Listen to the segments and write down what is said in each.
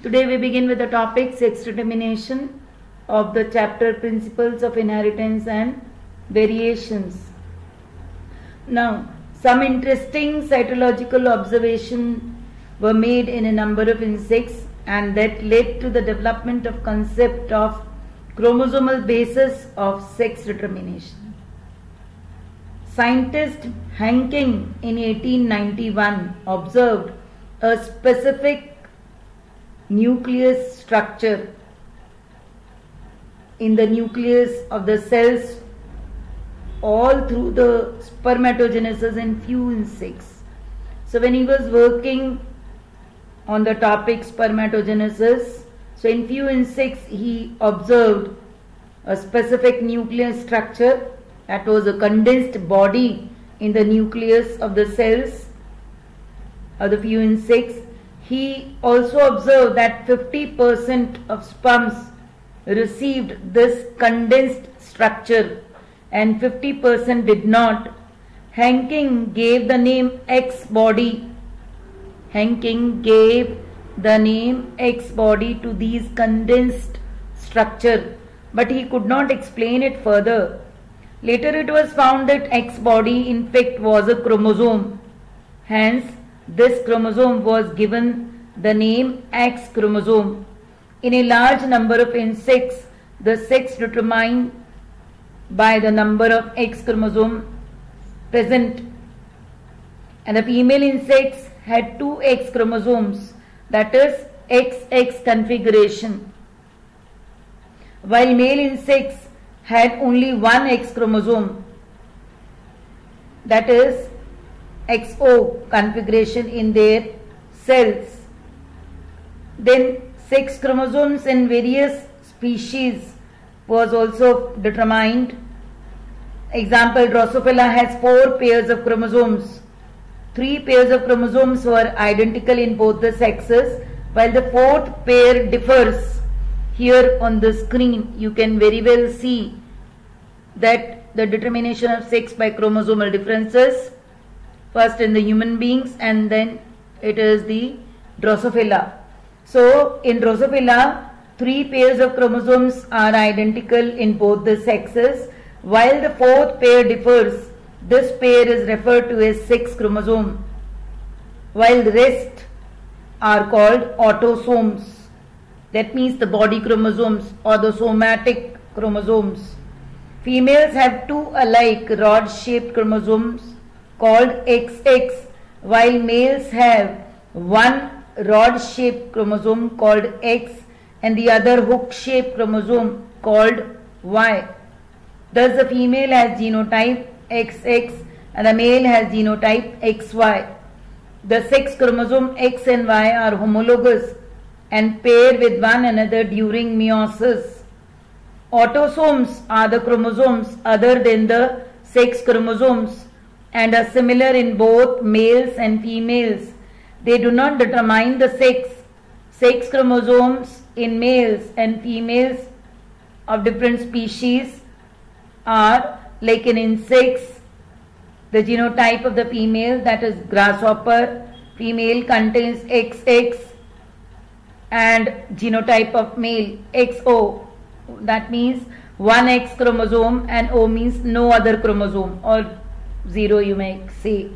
Today we begin with the topic sex determination of the chapter Principles of Inheritance and Variations. Now, some interesting cytological observations were made in a number of insects, and that led to the development of concept of chromosomal basis of sex determination. Scientist Hanking in 1891 observed a specific nucleus structure in the nucleus of the cells all through the spermatogenesis in few insects. So when he was working on the topic spermatogenesis, so in few insects he observed a specific nucleus structure, that was a condensed body in the nucleus of the cells of the few insects. He also observed that 50% of sperms received this condensed structure and 50% did not. Hanking gave the name X body. Hanking gave the name X body to these condensed structure, but he could not explain it further. Later it was found that X body in fact was a chromosome. Hence, this chromosome was given the name X chromosome. In a large number of insects, the sex determined by the number of X chromosome present, and the female insects had 2 X chromosomes, that is XX configuration, while male insects had only 1 X chromosome, that is XO configuration in their cells. Then 6 chromosomes in various species was also determined. Example, Drosophila has 4 pairs of chromosomes. 3 pairs of chromosomes were identical in both the sexes, while the 4th pair differs. Here on the screen you can very well see that the determination of sex by chromosomal differences, first in the human beings and then it is the Drosophila. So in Drosophila, 3 pairs of chromosomes are identical in both the sexes, while the 4th pair differs. This pair is referred to as sex chromosome, while the rest are called autosomes. That means the body chromosomes or the somatic chromosomes. Females have 2 alike rod-shaped chromosomes called XX, while males have 1 rod-shaped chromosome called X and the other hook-shaped chromosome called Y. Thus the female has genotype XX and the male has genotype XY. The sex chromosome X and Y are homologous and pair with one another during meiosis. Autosomes are the chromosomes other than the sex chromosomes and are similar in both males and females. They do not determine the sex. Sex chromosomes in males and females of different species are like in insects. The genotype of the female, that is grasshopper, female contains XX, and genotype of male XO, that means 1 X chromosome and O means no other chromosome or 0 you may say.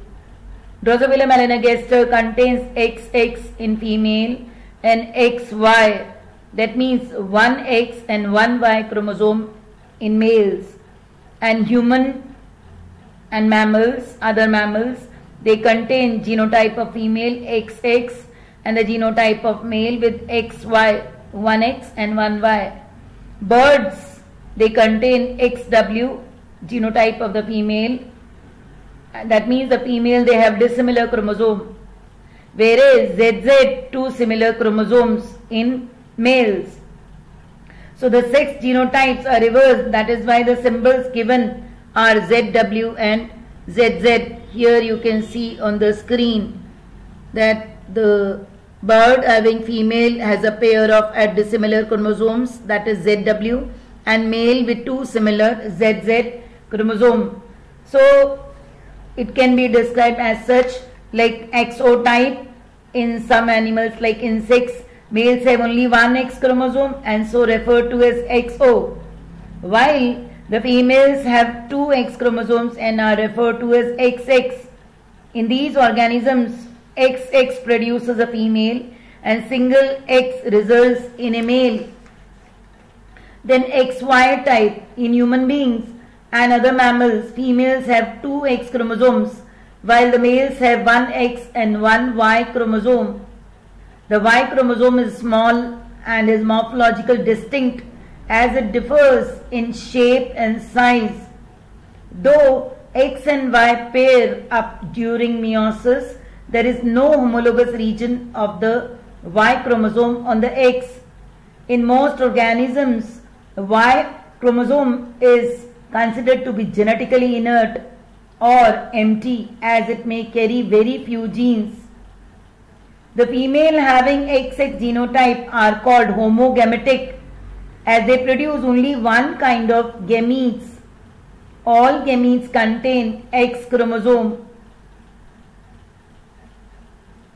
Drosophila melanogaster contains XX in female and XY, that means 1 X and 1 Y chromosome in males. And human and mammals, other mammals, they contain genotype of female XX and the genotype of male with XY, 1X and 1Y. Birds, they contain XW, genotype of the female, that means the female they have dissimilar chromosome, whereas ZZ 2 similar chromosomes in males. So the sex genotypes are reversed, that is why the symbols given are ZW and ZZ. Here you can see on the screen that the bird having female has a pair of dissimilar chromosomes, that is ZW, and male with 2 similar ZZ chromosome. So it can be described as such, like XO type in some animals like insects, Males have only one X chromosome and so referred to as XO, while the females have two X chromosomes and are referred to as XX. In these organisms, XX produces a female and single X results in a male. Then XY type. In human beings and other mammals, females have two X chromosomes while the males have one X and one Y chromosome. The Y chromosome is small and is morphologically distinct as it differs in shape and size. Though X and Y pair up during meiosis, there is no homologous region of the Y chromosome on the X. In most organisms, the Y chromosome is considered to be genetically inert or empty, as it may carry very few genes. The female having XX genotype are called homogametic, as they produce only one kind of gametes. All gametes contain X chromosome.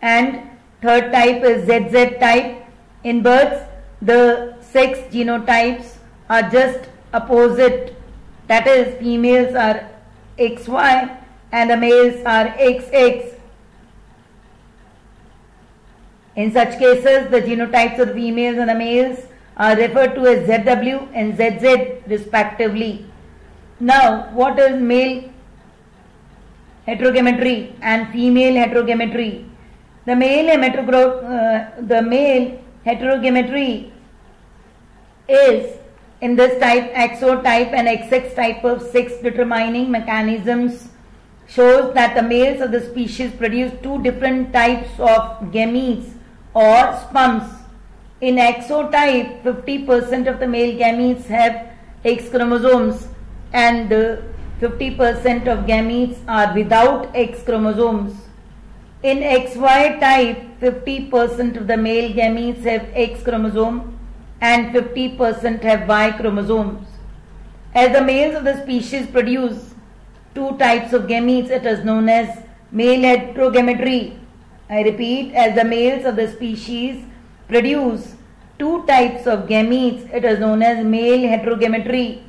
And third type is ZZ type. In birds, the sex genotypes are just opposite. That is, females are XY and the males are XX. In such cases, the genotypes of the females and the males are referred to as ZW and ZZ respectively. Now, what is male heterogametry and female heterogametry? The male heterogametry is in this type, XO type and XX type of sex determining mechanisms shows that the males of the species produce two different types of gametes or sperms. In XO type, 50% of the male gametes have X chromosomes and 50% of gametes are without X chromosomes. In XY type, 50% of the male gametes have X chromosome and 50% have Y chromosomes. As the males of the species produce two types of gametes, it is known as male heterogametry. I repeat, as the males of the species produce two types of gametes, it is known as male heterogametry.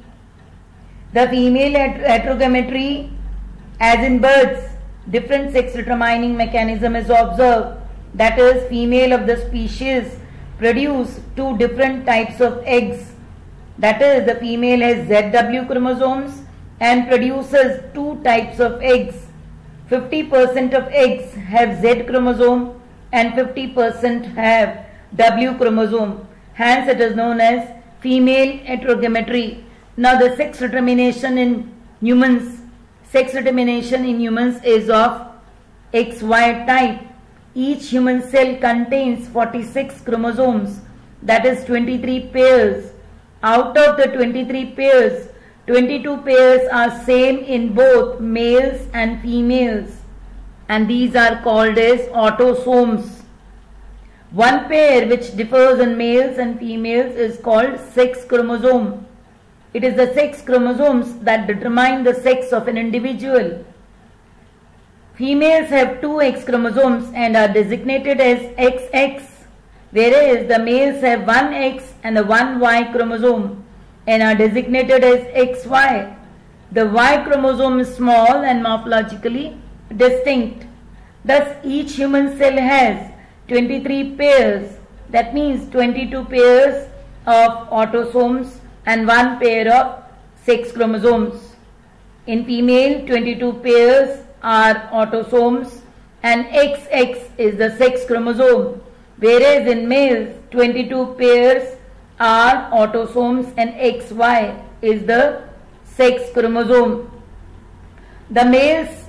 The female heterogametry, as in birds, different sex determining mechanism is observed. That is, female of the species produce two different types of eggs. That is, the female has ZW chromosomes and produces two types of eggs. 50% of eggs have Z chromosome and 50% have W chromosome. Hence, it is known as female heterogametry. Now, the sex determination in humans. Sex determination in humans is of XY type. Each human cell contains 46 chromosomes, that is 23 pairs. Out of the 23 pairs, 22 pairs are same in both males and females, and these are called as autosomes. One pair which differs in males and females is called sex chromosome. It is the sex chromosomes that determine the sex of an individual. Females have two X chromosomes and are designated as XX, whereas the males have one X and a one Y chromosome and are designated as XY. The Y chromosome is small and morphologically distinct. Thus, each human cell has 23 pairs. That means 22 pairs of autosomes and one pair of sex chromosomes. In female, 22 pairs are autosomes and XX is the sex chromosome, whereas in males, 22 pairs are autosomes and XY is the sex chromosome. The males,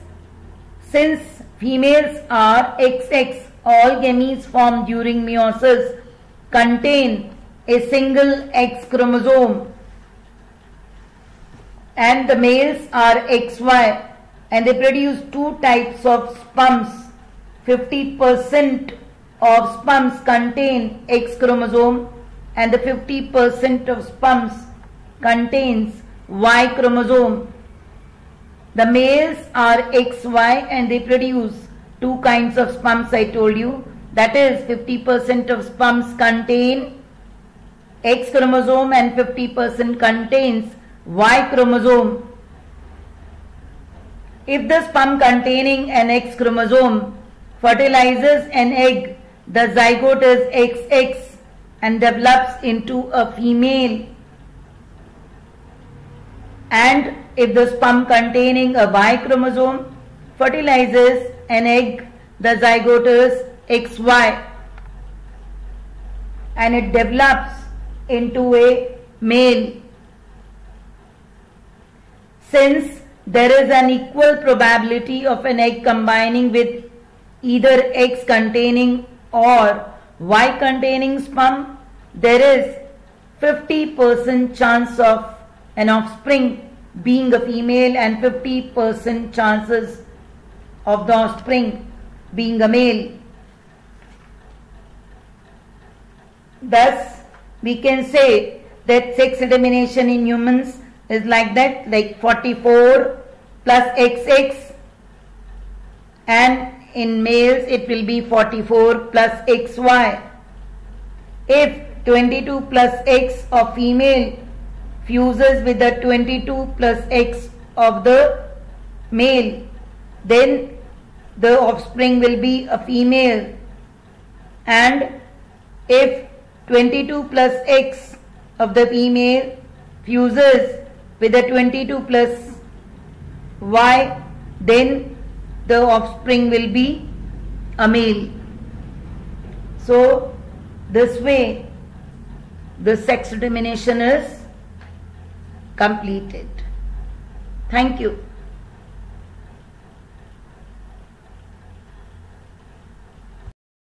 since females are XX, all gametes formed during meiosis contain a single X chromosome, and the males are XY and they produce two types of sperms. 50% of sperms contain X chromosome and the 50% of sperms contains Y chromosome. The males are XY and they produce two kinds of sperms, I told you. That is 50% of sperms contain X chromosome and 50% contains Y chromosome. If the sperm containing an X chromosome fertilizes an egg, the zygote is XX and develops into a female. And if the sperm containing a Y chromosome fertilizes an egg, the zygote is XY and it develops into a male. Since there is an equal probability of an egg combining with either X containing or Y containing sperm, there is 50% chance of an offspring being a female and 50% chances of the offspring being a male. Thus, we can say that sex determination in humans is like that, like 44 plus XX, and in males it will be 44 plus XY. If 22 plus X of female fuses with the 22 plus X of the male, then the offspring will be a female. And if 22 plus X of the female fuses with the 22 plus Y, then the offspring will be a male. So this way the sex determination is completed. Thank you.